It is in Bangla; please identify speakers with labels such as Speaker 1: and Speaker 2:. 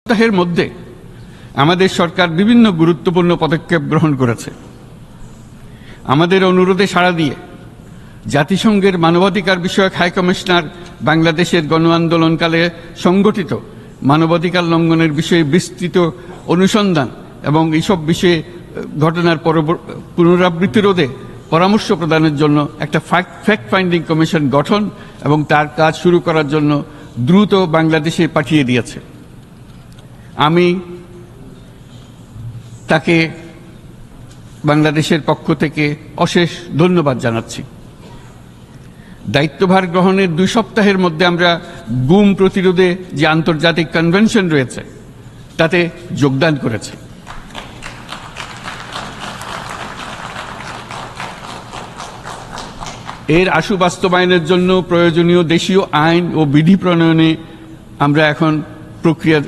Speaker 1: সপ্তাহের মধ্যে আমাদের সরকার বিভিন্ন গুরুত্বপূর্ণ পদক্ষেপ গ্রহণ করেছে। আমাদের অনুরোধে সাড়া দিয়ে জাতিসংঘের মানবাধিকার বিষয়ক হাই কমিশনার বাংলাদেশের গণ আন্দোলনকালে সংগঠিত মানবাধিকার লঙ্ঘনের বিষয়ে বিস্তৃত অনুসন্ধান এবং এইসব বিষয়ে ঘটনার পুনরাবৃত্তি রোধে পরামর্শ প্রদানের জন্য একটা ফ্যাক্ট ফাইন্ডিং কমিশন গঠন এবং তার কাজ শুরু করার জন্য দ্রুত বাংলাদেশে পাঠিয়ে দিয়েছে। আমি তাকে বাংলাদেশের পক্ষ থেকে অশেষ ধন্যবাদ জানাচ্ছি। দায়িত্বভার গ্রহণের 2 সপ্তাহের মধ্যে আমরা গুম প্রতিরোধে যে আন্তর্জাতিক কনভেনশন রয়েছে তাতে যোগদান করেছি। এর আশু বাস্তবায়নের জন্য প্রয়োজনীয় দেশীয় আইন ও বিধি প্রণয়নে আমরা এখন প্রক্রিয়া